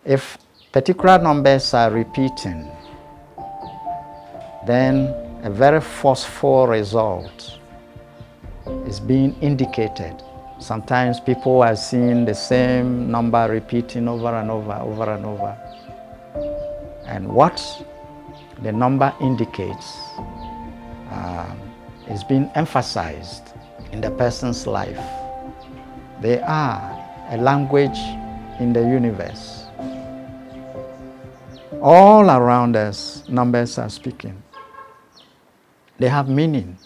If particular numbers are repeating, then a very forceful result is being indicated. Sometimes people are seeing the same number repeating over and over, over and over. And what the number indicates is being emphasized in the person's life. They are a language in the universe. All around us, numbers are speaking. They have meaning.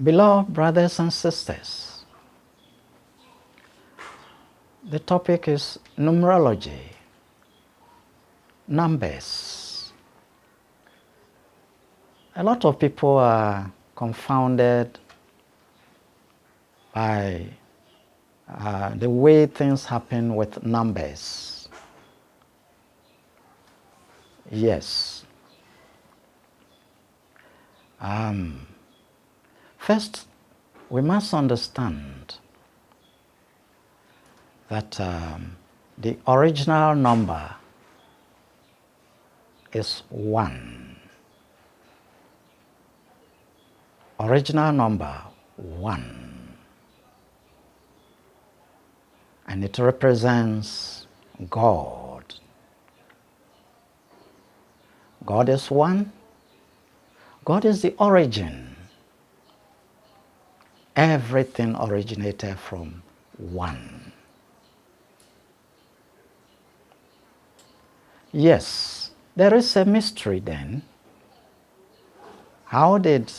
Beloved brothers and sisters, the topic is numerology, numbers. A lot of people are confounded by the way things happen with numbers. Yes. First, we must understand that the original number is 1. Original number 1. And it represents God. God is 1. God is the origin. Everything originated from 1. Yes, there is a mystery then. How did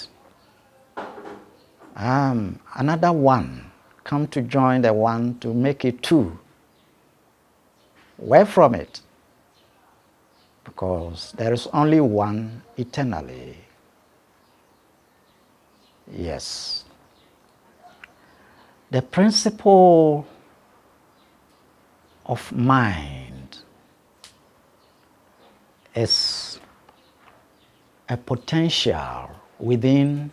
another 1 come to join the 1 to make it 2? Where from it? Because there is only 1 eternally. Yes. The principle of mind is a potential within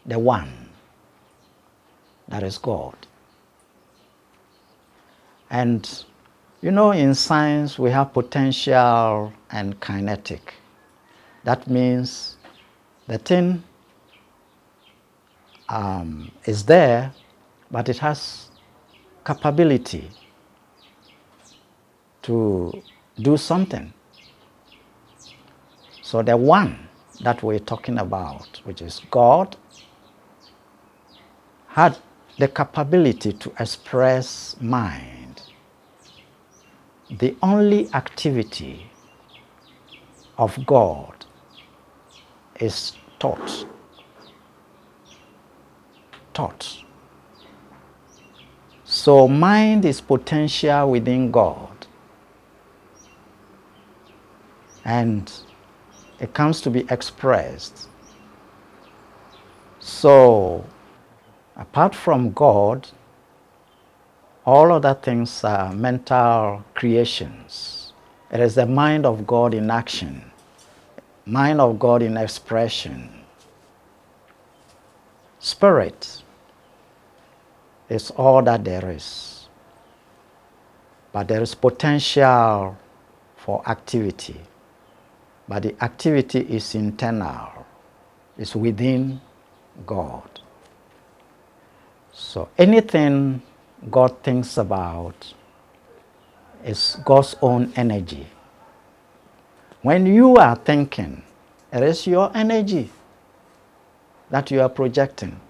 the 1, that is God. And you know, in science we have potential and kinetic. That means the thing is there, but it has capability to do something. So the 1 that we're talking about, which is God, had the capability to express mind. The only activity of God is thought. Thought. So mind is potential within God. And it comes to be expressed. So apart from God, all other things are mental creations. It is the mind of God in action, mind of God in expression. Spirit is all that there is. But there is potential for activity. But the activity is internal, is within God. So anything God thinks about is God's own energy. When you are thinking, it is your energy that you are projecting.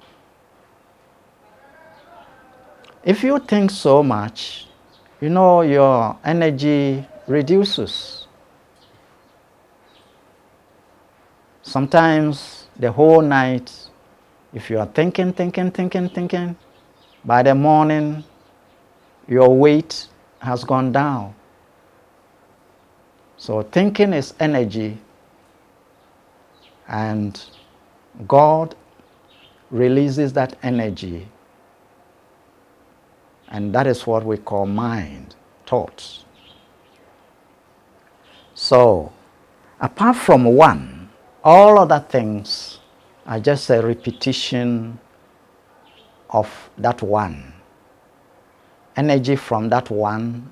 If you think so much, you know your energy reduces. Sometimes the whole night, if you are thinking, by the morning, your weight has gone down. So thinking is energy, and God releases that energy, and that is what we call mind, thoughts. So apart from 1, all other things are just a repetition of that 1. energy from that one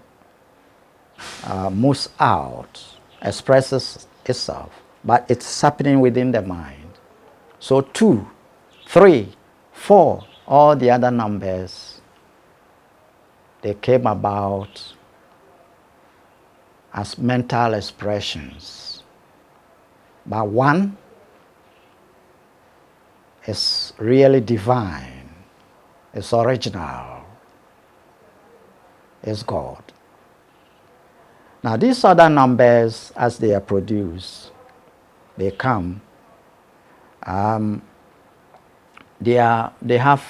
moves out, expresses itself, but it's happening within the mind. So 2, 3, 4, all the other numbers, they came about as mental expressions. But 1 is really divine, it's original, it's God. Now these other numbers, as they are produced, they come, they have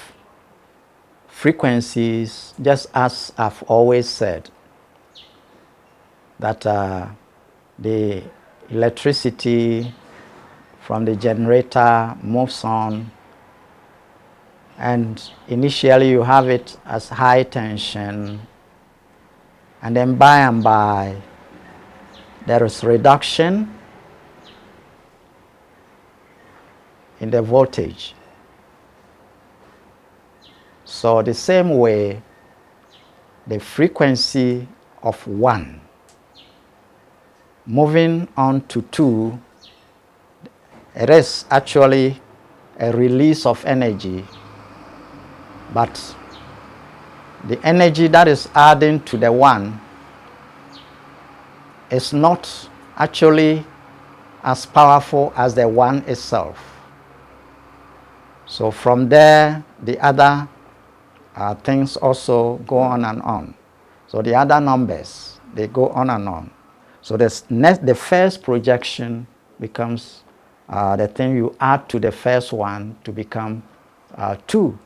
frequencies, just as I've always said, that the electricity from the generator moves on, and initially you have it as high tension, and then by and by there is reduction in the voltage. So the same way, the frequency of 1 moving on to 2, it is actually a release of energy, but the energy that is adding to the 1 is not actually as powerful as the 1 itself. So from there, the other things also go on and on. So the other numbers, they go on and on. So the first projection becomes the thing you add to the first one to become 2.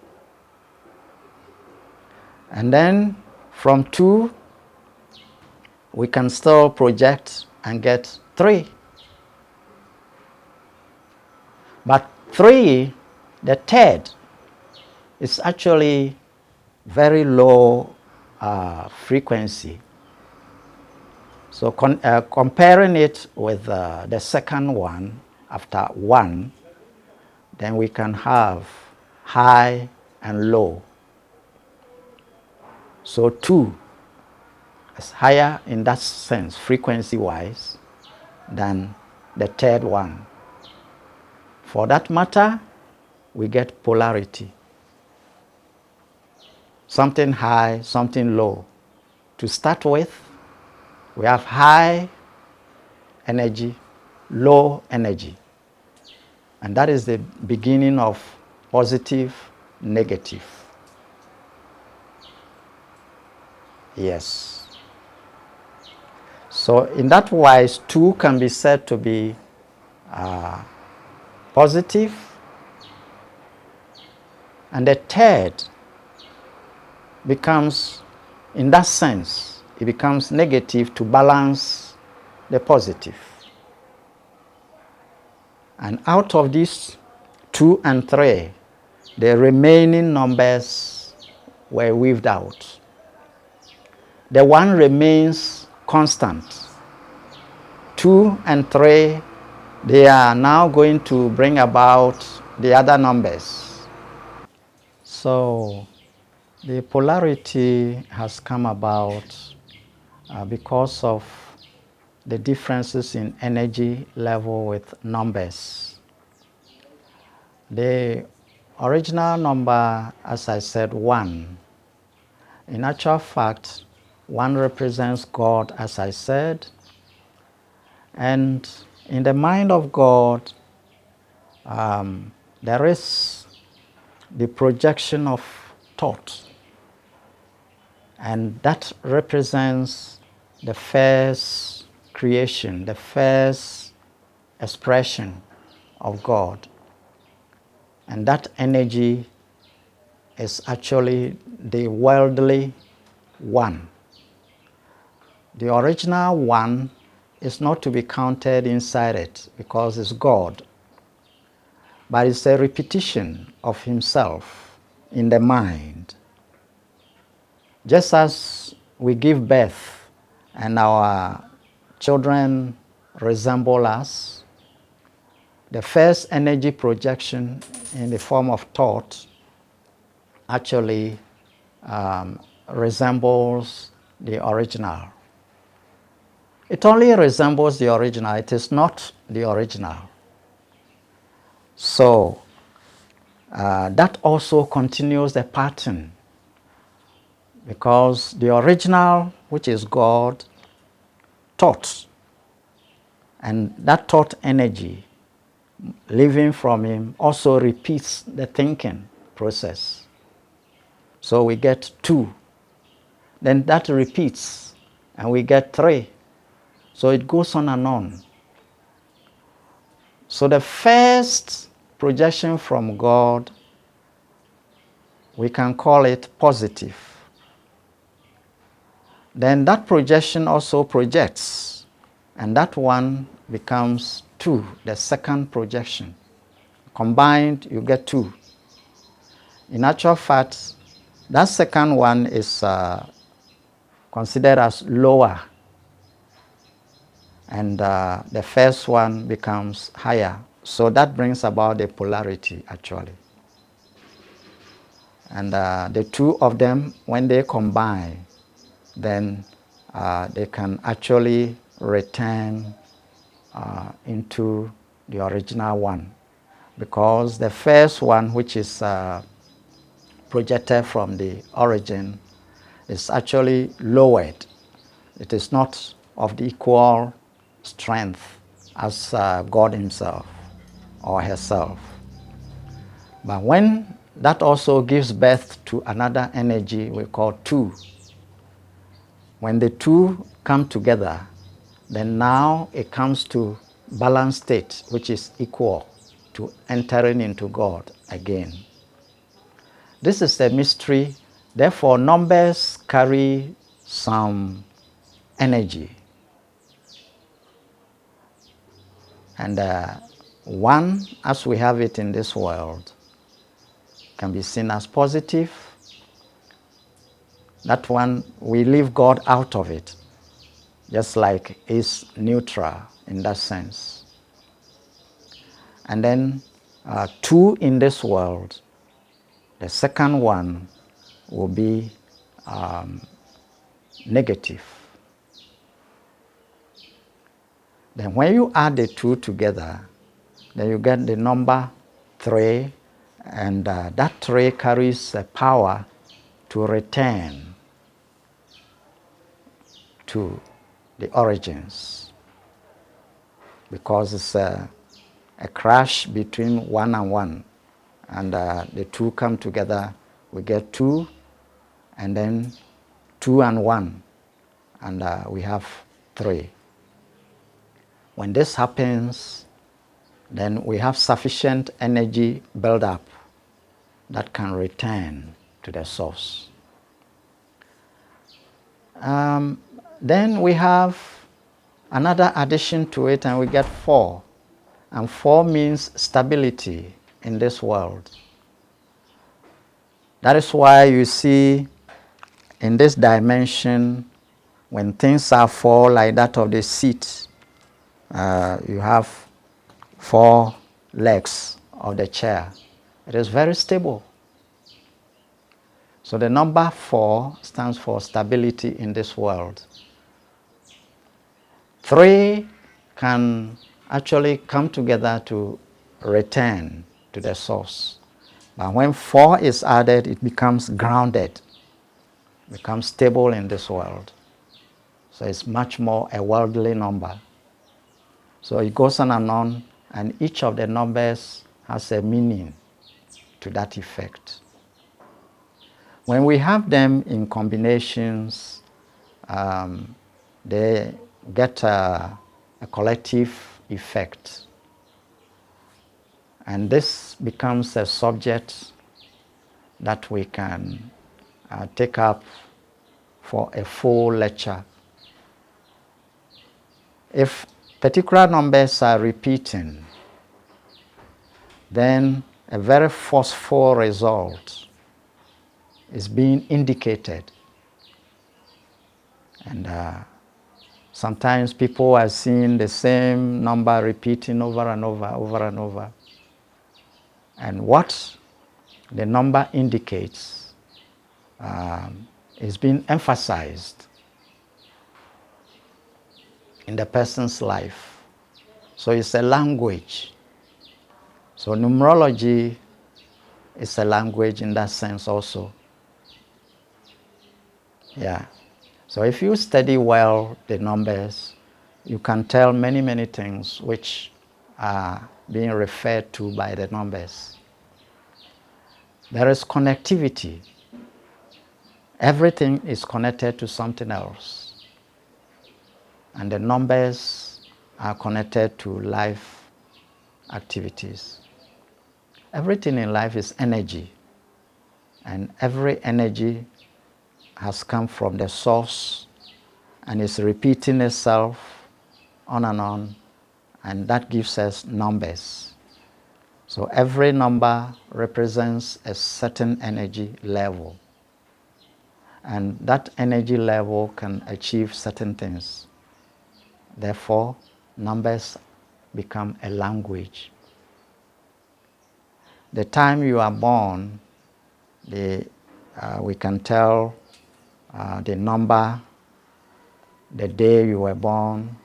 And then from 2, we can still project and get 3. But 3, the third, is actually very low frequency. So comparing it with the second one, after 1, then we can have high and low. So 2 is higher in that sense, frequency-wise, than the third one. For that matter, we get polarity. Something high, something low. To start with, we have high energy, low energy. And that is the beginning of positive, negative. Yes. So in that wise, 2 can be said to be positive, and the third becomes, in that sense, it becomes negative to balance the positive. And out of these 2 and 3, the remaining numbers were weaved out. The 1 remains constant. 2 and 3, they are now going to bring about the other numbers. So the polarity has come about because of the differences in energy level with numbers. The original number, as I said, 1. In actual fact, 1 represents God, as I said, and in the mind of God, there is the projection of thought, and that represents the first creation, the first expression of God. And that energy is actually the worldly 1. The original 1 is not to be counted inside it because it's God, but it's a repetition of himself in the mind. Just as we give birth and our children resemble us, the first energy projection in the form of thought actually resembles the original. It only resembles the original. It is not the original. So that also continues the pattern, because the original, which is God, thought, and that thought energy living from him also repeats the thinking process. So we get 2. Then that repeats, and we get 3. So it goes on and on. So the first projection from God, we can call it positive. Then that projection also projects, and that one becomes 2, the second projection. Combined, you get 2. In actual fact, that second one is considered as lower, and the first one becomes higher. So that brings about the polarity, actually. And the 2 of them, when they combine, then they can actually return into the original one, because the first one, which is projected from the origin, is actually lowered. It is not of the equal strength as God himself or herself. But when that also gives birth to another energy we call 2, when the 2 come together, then now it comes to balanced state, which is equal to entering into God again. This is a mystery. Therefore, numbers carry some energy. And 1, as we have it in this world, can be seen as positive. That one, we leave God out of it, just like it's neutral in that sense. And then 2 in this world, the second one will be negative. Then when you add the 2 together, then you get the number 3, and that 3 carries a power to return to the origins, because it's a crash between 1 and 1, and the 2 come together, we get 2, and then 2 and 1, and we have 3. When this happens, then we have sufficient energy built up that can return to the source. Then we have another addition to it, and we get 4. And 4 means stability in this world. That is why you see in this dimension, when things are 4 like that of the seat, you have 4 legs of the chair. It is very stable. So the number 4 stands for stability in this world. 3 can actually come together to return to the source. But when 4 is added, it becomes grounded, becomes stable in this world. So it's much more a worldly number. So it goes on, and each of the numbers has a meaning to that effect. When we have them in combinations, they get a collective effect. And this becomes a subject that we can take up for a full lecture. If particular numbers are repeating, then a very forceful result is being indicated. And sometimes people are seeing the same number repeating over and over, over and over. And what the number indicates is being emphasized in the person's life. So it's a language. So numerology is a language in that sense also. Yeah. So if you study well the numbers, you can tell many, many things which are being referred to by the numbers. There is connectivity. Everything is connected to something else. And the numbers are connected to life activities. Everything in life is energy. And every energy has come from the source and is repeating itself on, and that gives us numbers. So every number represents a certain energy level, and that energy level can achieve certain things. Therefore, numbers become a language. The time you are born, we can tell the number, the day you were born,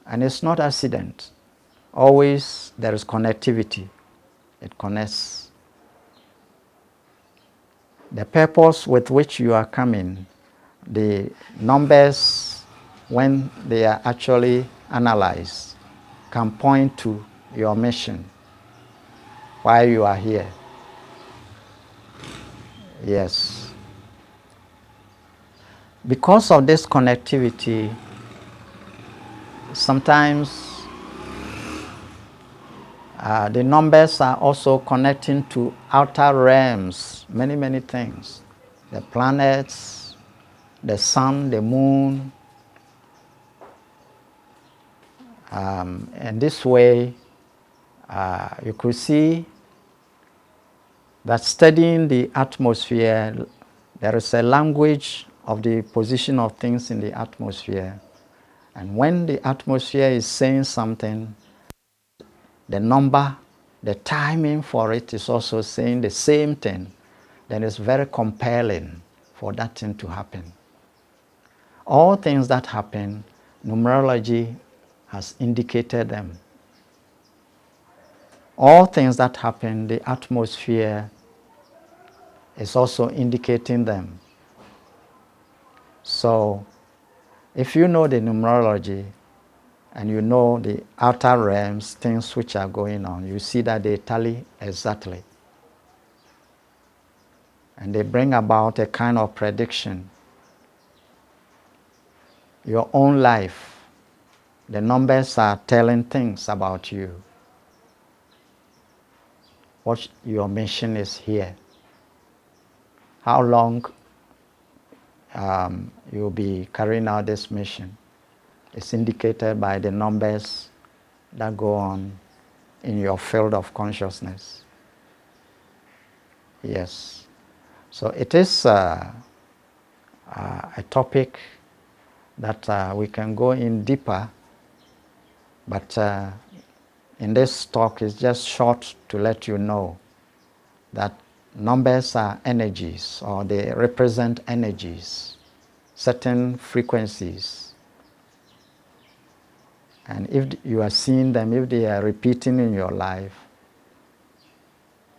and it's not accident. Always there is connectivity. It connects. The purpose with which you are coming, the numbers, when they are actually analyzed, can point to your mission, why you are here. Yes. Because of this connectivity, sometimes the numbers are also connecting to outer realms, many, many things. The planets, the sun, the moon. And this way, you could see that studying the atmosphere, there is a language of the position of things in the atmosphere. And when the atmosphere is saying something, the number, the timing for it is also saying the same thing. Then it's very compelling for that thing to happen. All things that happen, numerology has indicated them. All things that happen, the atmosphere is also indicating them. So, if you know the numerology and you know the outer realms, things which are going on, you see that they tally exactly. And they bring about a kind of prediction. Your own life, the numbers are telling things about you. What your mission is here. How long you'll be carrying out this mission. It's indicated by the numbers that go on in your field of consciousness. Yes. So it is a topic that we can go in deeper, but in this talk it's just short to let you know that numbers are energies, or they represent energies, certain frequencies. And if you are seeing them, if they are repeating in your life,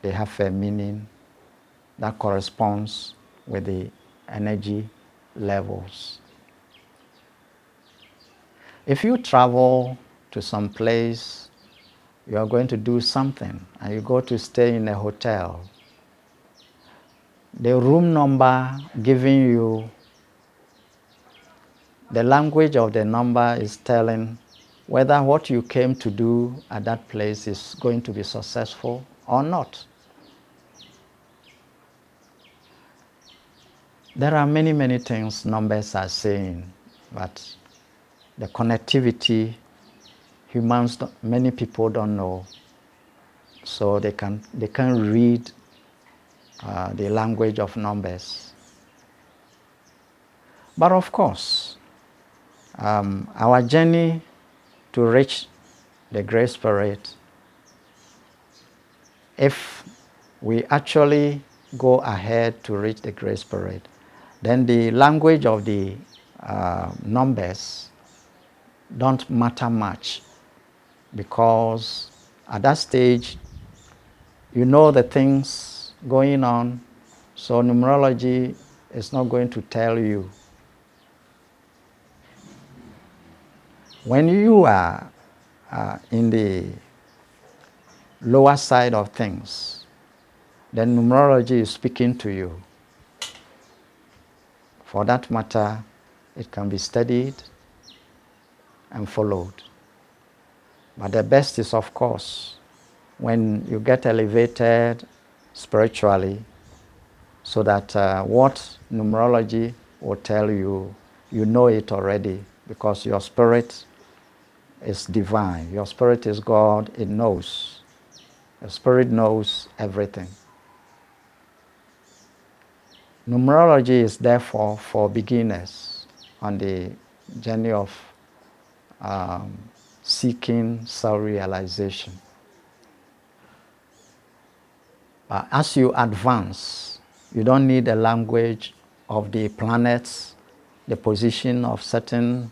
they have a meaning that corresponds with the energy levels. If you travel to some place, you are going to do something, and you go to stay in a hotel, the room number giving you, the language of the number is telling whether what you came to do at that place is going to be successful or not. There are many, many things numbers are saying, but the connectivity, many people don't know, so they can read the language of numbers. But of course, our journey to reach the Great Spirit, if we actually go ahead to reach the Great Spirit. Then the language of the numbers don't matter much, because at that stage you know the things going on, so numerology is not going to tell you. When you are in the lower side of things, then numerology is speaking to you. For that matter, it can be studied and followed. But the best is, of course, when you get elevated spiritually, so that what numerology will tell you, you know it already, because your spirit is divine. Your spirit is God. It knows. Your spirit knows everything. Numerology is therefore for beginners on the journey of seeking self-realization. But as you advance, you don't need a language of the planets, the position of certain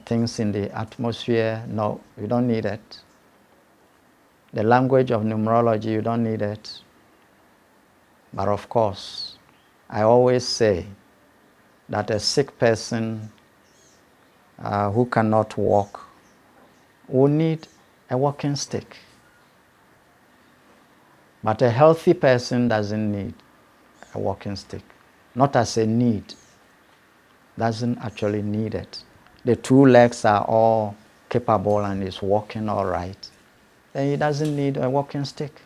things in the atmosphere. No, you don't need it. The language of numerology, you don't need it. But of course, I always say that a sick person who cannot walk will need a walking stick. But a healthy person doesn't need a walking stick. Not as a need. Doesn't actually need it. The two legs are all capable and is walking all right. Then he doesn't need a walking stick.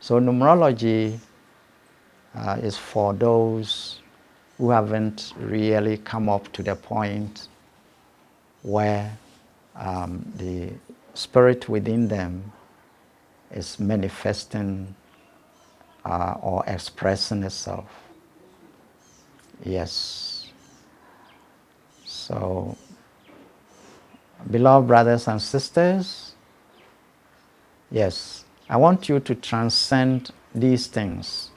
So numerology is for those who haven't really come up to the point where the spirit within them is manifesting or expressing itself. Yes. So, beloved brothers and sisters, yes, I want you to transcend these things,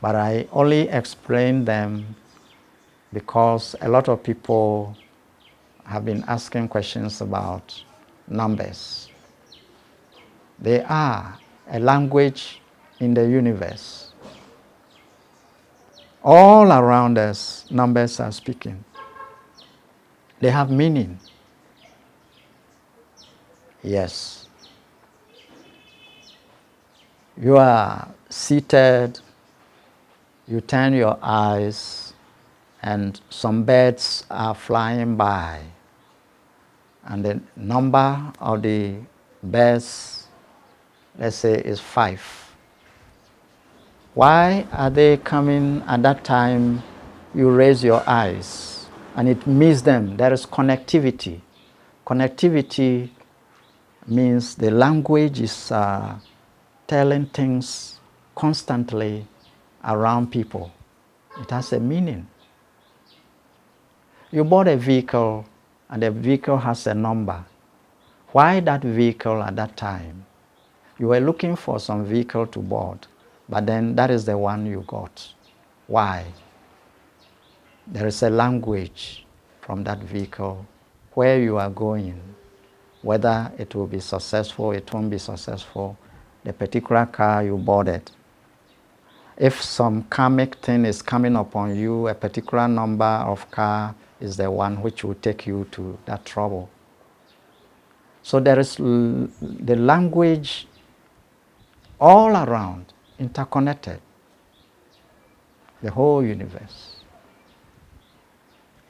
but I only explain them because a lot of people have been asking questions about numbers. They are a language in the universe. All around us, numbers are speaking. They have meaning. Yes. You are seated, you turn your eyes, and some birds are flying by. And the number of the birds, let's say, is 5. Why are they coming at that time? You raise your eyes and it meets them. There is connectivity. Connectivity means the language is telling things constantly around people. It has a meaning. You bought a vehicle and the vehicle has a number. Why that vehicle at that time? You were looking for some vehicle to board, but then that is the one you got. Why? There is a language from that vehicle, where you are going, whether it will be successful, it won't be successful, the particular car you boarded. If some karmic thing is coming upon you, a particular number of car is the one which will take you to that trouble. So there is the language all around, interconnected, the whole universe.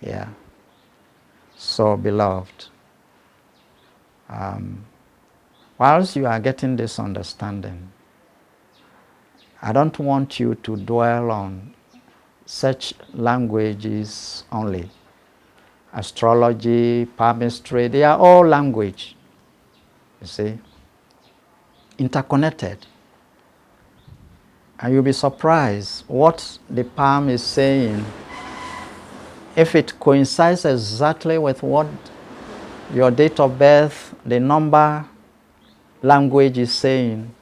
Yeah. So, beloved, whilst you are getting this understanding, I don't want you to dwell on such languages only. Astrology, palmistry, they are all language, you see, interconnected. And you'll be surprised what the palm is saying. If it coincides exactly with what your date of birth, the number, language is saying,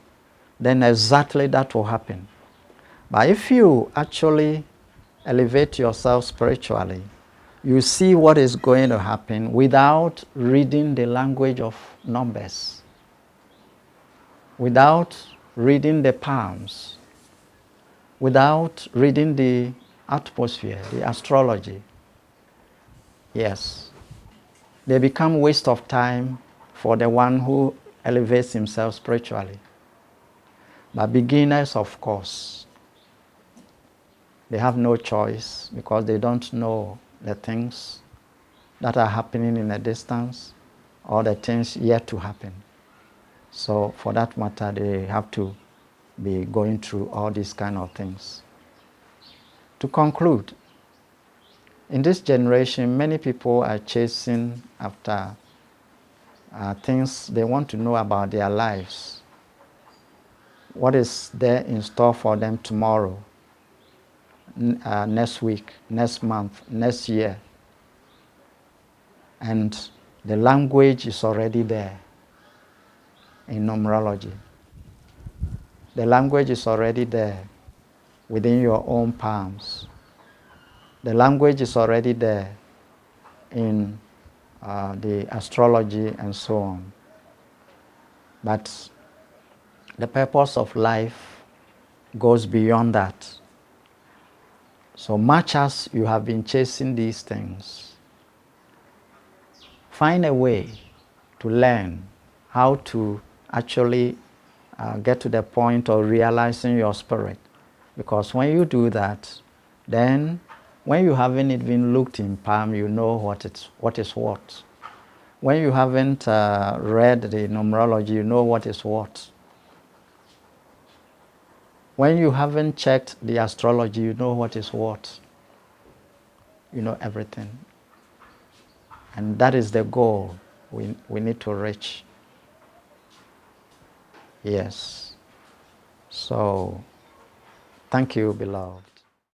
then exactly that will happen. But if you actually elevate yourself spiritually, you see what is going to happen without reading the language of numbers, without reading the palms, without reading the atmosphere, the astrology. Yes, they become waste of time for the one who elevates himself spiritually. But beginners, of course, they have no choice because they don't know the things that are happening in the distance or the things yet to happen. So for that matter, they have to be going through all these kind of things. To conclude, in this generation, many people are chasing after things they want to know about their lives. What is there in store for them tomorrow, next week, next month, next year? And the language is already there in numerology. The language is already there within your own palms. The language is already there in the astrology and so on. But the purpose of life goes beyond that. So much as you have been chasing these things, find a way to learn how to actually get to the point of realizing your spirit. Because when you do that, then when you haven't even looked in palm, you know what is what. When you haven't read the numerology, you know what is what. When you haven't checked the astrology, you know what is what. You know everything. And that is the goal we need to reach. Yes. So, thank you, beloved.